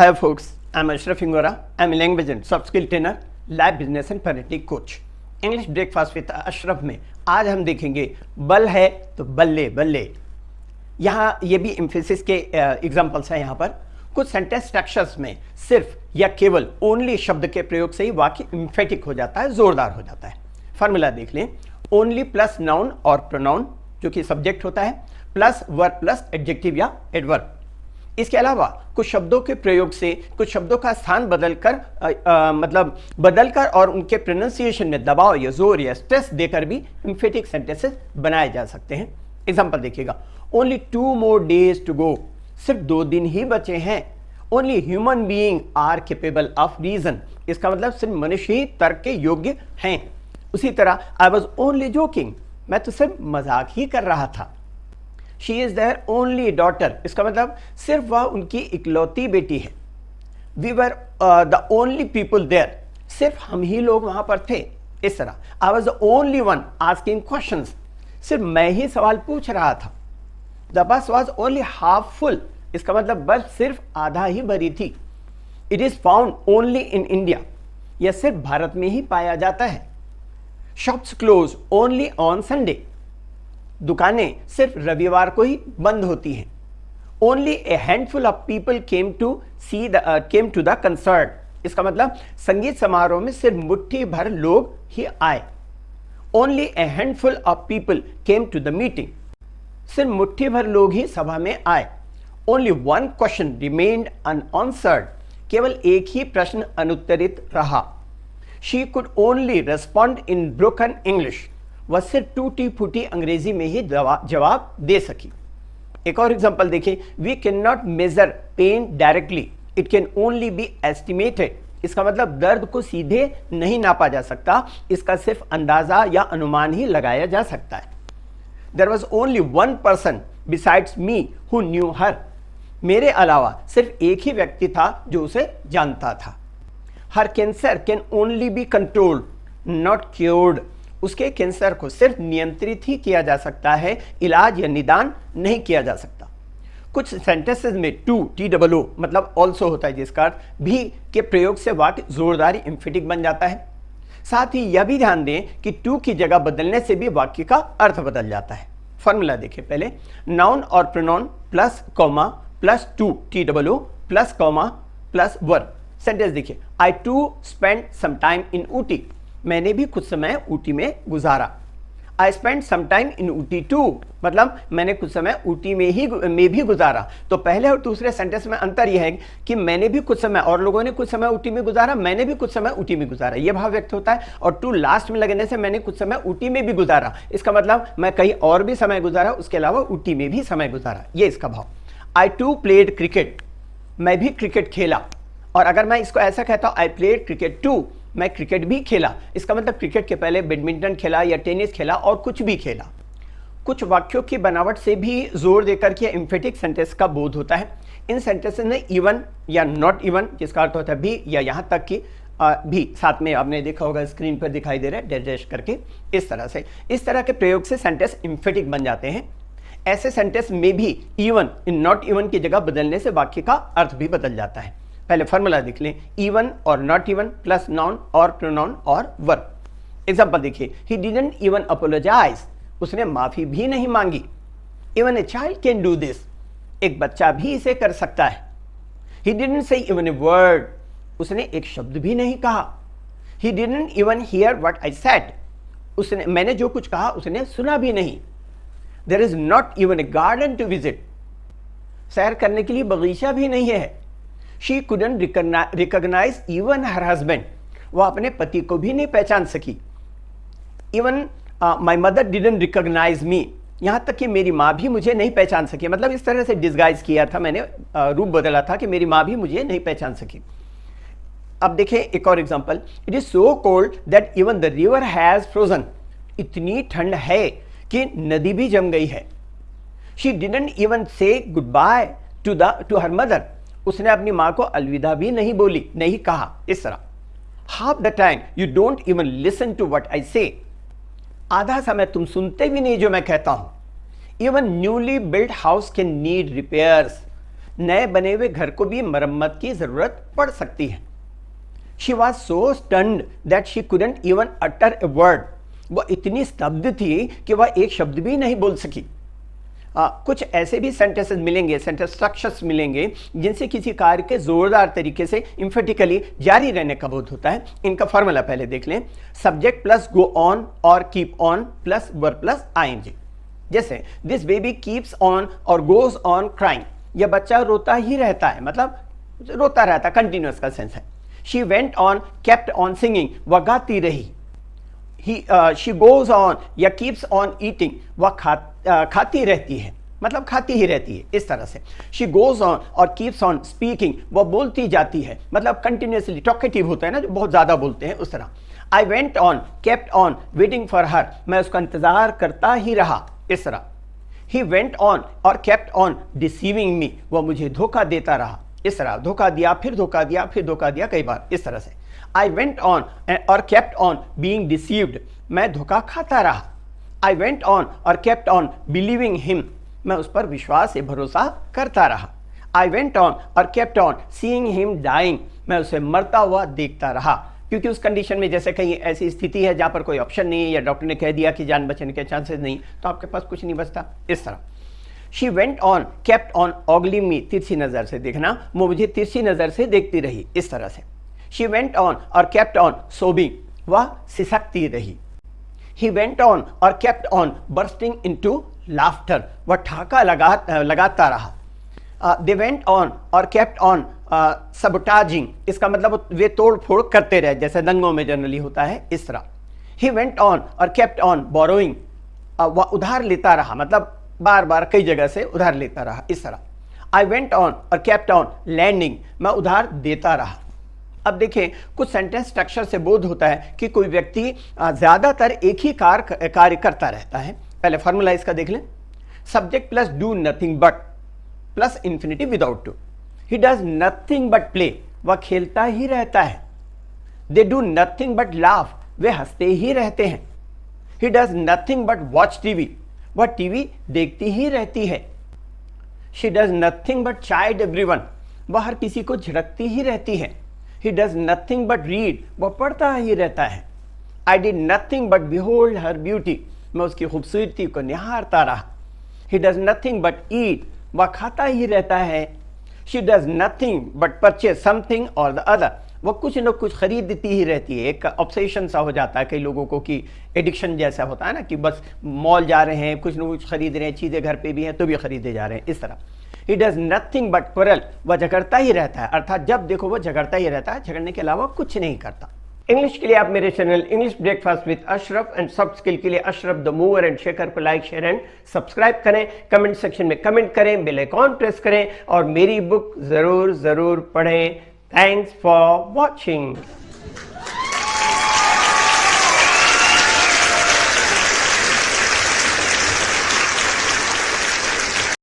Hi folks, I'm Ashraf Ingora. I'm a language and soft skill trainer, live business and parenting coach. English Breakfast with Ashraf में आज हम देखेंगे बल है तो बल्ले बल्ले। यहाँ ये भी इम्फेसिस के एग्जांपल्स हैं। यहाँ पर कुछ सेंटेंस स्ट्रक्चर्स में सिर्फ या केवल ओनली शब्द के प्रयोग से ही वाक्य इम्फेटिक हो जाता है, जोरदार हो जाता है। फार्मूला देख लें, ओनली प्लस नाउन और प्रोनाउन जो कि सब्जेक्ट होता है, प्लस वर्ब प्लस एडजेक्टिव या एडवर्ब। इसके अलावा कुछ शब्दों के प्रयोग से कुछ शब्दों का स्थान बदलकर मतलब बदलकर और उनके प्रोनाउंसिएशन में दबाव या जोर या स्ट्रेस देकर भी एम्फेटिक सेंटेंसेस बनाए जा सकते हैं। एग्जांपल देखिएगा, only 2 more days to go, सिर्फ 2 दिन ही बचे हैं। Only human being are capable of reason, इसका मतलब सिर्फ मनुष्य ही तर्क के योग्य हैं। उसी तरह आई वॉज ओनली जोकिंग, मैं तो सिर्फ मजाक ही कर रहा था। She is their only daughter, इसका मतलब सिर्फ वह उनकी इकलौती बेटी है। We were the only people there, सिर्फ हम ही लोग वहां पर थे। इस तरह I was the only one asking questions, सिर्फ मैं ही सवाल पूछ रहा था। The bus was only half full, इसका मतलब बस सिर्फ आधा ही भरी थी। It is found only in India, यह सिर्फ भारत में ही पाया जाता है। Shops close only on Sunday, दुकानें सिर्फ रविवार को ही बंद होती हैं। Only a handful of people came to the concert, इसका मतलब संगीत समारोह में सिर्फ मुट्ठी भर लोग ही आए। Only a handful of people came to the meeting, सिर्फ मुट्ठी भर लोग ही सभा में आए। Only one question remained unanswered, केवल एक ही प्रश्न अनुत्तरित रहा। She could only respond in broken English, वह सिर्फ टूटी फूटी अंग्रेजी में ही जवाब दे सकी। एक और एग्जांपल देखिए, we can not measure pain directly, it can only be estimated, इसका मतलब दर्द को सीधे नहीं नापा जा सकता, इसका सिर्फ अंदाजा या अनुमान ही लगाया जा सकता है। There was only one person besides me who knew her, मेरे अलावा सिर्फ एक ही व्यक्ति था जो उसे जानता था। Her cancer can only be controlled not cured, उसके कैंसर को सिर्फ नियंत्रित ही किया जा सकता है, इलाज या निदान नहीं किया जा सकता। कुछ सेंटेंसेस में टू TOO मतलब ऑल्सो होता है, जिसका अर्थ भी के प्रयोग से वाक्य जोरदार एम्फेटिक बन जाता है। साथ ही यह भी ध्यान दें कि टू की जगह बदलने से भी वाक्य का अर्थ बदल जाता है। फॉर्मूला देखिए, पहले नाउन और pronoun plus comma plus too TOO plus comma plus verb. Sentence देखिए, I too spend some time in Ooty, मैंने भी कुछ समय ऊटी में गुजारा। I spend some time in Ooty too, मतलब मैंने कुछ समय ऊटी में भी गुजारा। तो पहले और दूसरे सेंटेंस में अंतर यह है कि मैंने भी कुछ समय और लोगों ने कुछ समय ऊटी में गुजारा, मैंने भी कुछ समय ऊटी में गुजारा, यह भाव व्यक्त होता है। और टू लास्ट में लगने से मैंने कुछ समय ऊटी में भी गुजारा, इसका मतलब मैं कहीं और भी समय गुजारा, उसके अलावा ऊटी में भी समय गुजारा, ये इसका भाव। आई टू प्लेड क्रिकेट, मैं भी क्रिकेट खेला। और अगर मैं इसको ऐसा कहता हूं, आई प्लेड क्रिकेट टू, मैं क्रिकेट भी खेला, इसका मतलब क्रिकेट के पहले बैडमिंटन खेला या टेनिस खेला और कुछ भी खेला। कुछ वाक्यों की बनावट से भी जोर देकर के एम्फेटिक सेंटेंस का बोध होता है। इन सेंटेंसेस में इवन या नॉट इवन, जिसका अर्थ होता है भी या यहाँ तक कि भी, साथ में आपने देखा होगा स्क्रीन पर दिखाई दे रहा है डैश डैश करके, इस तरह से, इस तरह के प्रयोग से सेंटेंस एम्फेटिक बन जाते हैं। ऐसे सेंटेंस में भी इवन इन नॉट इवन की जगह बदलने से वाक्य का अर्थ भी बदल जाता है। पहले फॉर्मूला देख लें, इवन और नॉट इवन प्लस नाउन और प्रोनाउन और वर्ब। एग्जांपल देखिए, ही डिडंट इवन अपोलोजाइज, उसने माफी भी नहीं मांगी। Even a child can do this, एक बच्चा भी इसे कर सकता है। He didn't say even a word, उसने एक शब्द भी नहीं कहा। He didn't even hear what I said, उसने मैंने जो कुछ कहा उसने सुना भी नहीं। There is not even a garden to visit, सैर करने के लिए बगीचा भी नहीं है। She couldn't recognize even her husband, वह अपने पति को भी नहीं पहचान सकी। Even my mother didn't recognize me, यहाँ तक कि मेरी माँ भी मुझे नहीं पहचान सकी। मतलब इस तरह से डिस्गाइज किया था मैंने, रूप बदला था कि मेरी माँ भी मुझे नहीं पहचान सकी। अब देखें एक और example, it is so cold that even the river has frozen, इतनी ठंड है कि नदी भी जम गई है। She didn't even say goodbye to her mother, उसने अपनी माँ को अलविदा भी नहीं बोली, नहीं कहा। इस तरह half the time you don't even listen to what I say, आधा समय तुम सुनते भी नहीं जो मैं कहता हूं। Even newly built house can need repairs, नए बने हुए घर को भी मरम्मत की जरूरत पड़ सकती है। She was so stunned that she couldn't even utter a word. वह इतनी स्तब्ध थी कि वह एक शब्द भी नहीं बोल सकी। कुछ ऐसे भी सेंटेंसेस मिलेंगे, सेंटेंस स्ट्रक्चर्स मिलेंगे जिनसे किसी कार्य के जोरदार तरीके से इम्फेटिकली जारी रहने का बोध होता है। इनका फॉर्मूला पहले देख लें। सब्जेक्ट प्लस गो ऑन और keep on plus verb plus ING. जैसे दिस बेबी कीप्स ऑन और गोज ऑन क्राइंग, यह बच्चा रोता ही रहता है, मतलब रोता रहता, कंटिन्यूअस का सेंस है। She went on kept on singing, वह गाती रही। शी गोज ऑन या कीप्स ऑन ईटिंग, वह खाती रहती है, मतलब खाती ही रहती है, इस तरह से। शी गोज ऑन और कीप्स ऑन स्पीकिंग, वह बोलती जाती है, मतलब कंटिन्यूसली टॉकेटिव होता है ना, जो बहुत ज्यादा बोलते हैं, उस तरह। आई went on kept on waiting for her, मैं उसका इंतजार करता ही रहा, इस तरह। ही वेंट ऑन और केप्ट ऑन डिसीविंग मी, वह मुझे धोखा देता रहा, इस तरह। धोखा दिया, फिर धोखा दिया, फिर धोखा दिया, कई बार, इस तरह से। आई वेंट ऑन और केप्ट ऑन बीइंग डिसीव्ड, मैं धोखा खाता रहा। आई वेंट ऑन और केप्ट ऑन बिलीविंग हिम, मैं उस पर विश्वास से भरोसा करता रहा। आई वेंट ऑन और kept on seeing him dying, मैं उसे मरता हुआ देखता रहा, क्योंकि उस कंडीशन में जैसे कहीं ऐसी स्थिति है जहां पर कोई ऑप्शन नहीं है या डॉक्टर ने कह दिया कि जान बचने के चांसेस नहीं, तो आपके पास कुछ नहीं बचता, इस तरह। She went on kept on ogling me, तिरछी नजर से देखना, वो मुझे तिरछी नजर से देखती रही, इस तरह से। शी वेंट ऑन और केप्ट ऑन सोबिंग, वह सिसकती रही। ही वेंट ऑन और kept on bursting into laughter, वह ठहाका लगाता रहा। दे वेंट ऑन और केप्ट ऑन सबटाजिंग, इसका मतलब वे तोड़ फोड़ करते रहे, जैसे दंगों में जनरली होता है, इस तरह। ही वेंट ऑन और केप्ट ऑन बोरोइंग, वह उधार लेता रहा, मतलब बार बार कई जगह से उधार लेता रहा, इस तरह। आई वेंट ऑन और केप्ट ऑन लैंडिंग, मैं उधार देता रहा। अब देखें, कुछ सेंटेंस स्ट्रक्चर से बोध होता है कि कोई व्यक्ति ज्यादातर एक ही कार्य करता रहता है। पहले फॉर्मूला इसका देख लें। Subject plus do nothing but plus infinitive without to. He does nothing but play, वह खेलता ही रहता है। They do nothing but laugh, वे हंसते ही रहते हैं। He does nothing but watch TV, वह टीवी देखती ही रहती है। She does nothing but chide everyone, वह हर किसी को झिड़कती ही रहती है। He does nothing but read, वह पढ़ता ही रहता है। I did nothing but behold her beauty, मैं उसकी खूबसूरती को निहारता रहा। He does nothing but eat, वह खाता ही रहता है। She does nothing but purchase something or the other, वह कुछ न कुछ खरीदती ही रहती है। एक ऑब्सेशन सा हो जाता है कई लोगों को कि एडिक्शन जैसा होता है ना, कि बस मॉल जा रहे हैं, कुछ न कुछ खरीद रहे हैं, चीज़ें घर पे भी हैं तो भी खरीदे जा रहे हैं, इस तरह। He does nothing but quarrel, वह झगड़ता ही रहता है, अर्थात जब देखो वह झगड़ता ही रहता है, झगड़ने के अलावा कुछ नहीं करता। इंग्लिश के लिए आप मेरे channel English Breakfast with Ashraf and soft skill के लिए Ashraf the mover and shaker को लाइक शेयर एंड सब्सक्राइब करें। कमेंट सेक्शन में कमेंट करें, बेल आइकॉन प्रेस करें और मेरी बुक जरूर पढ़ें। Thanks for watching.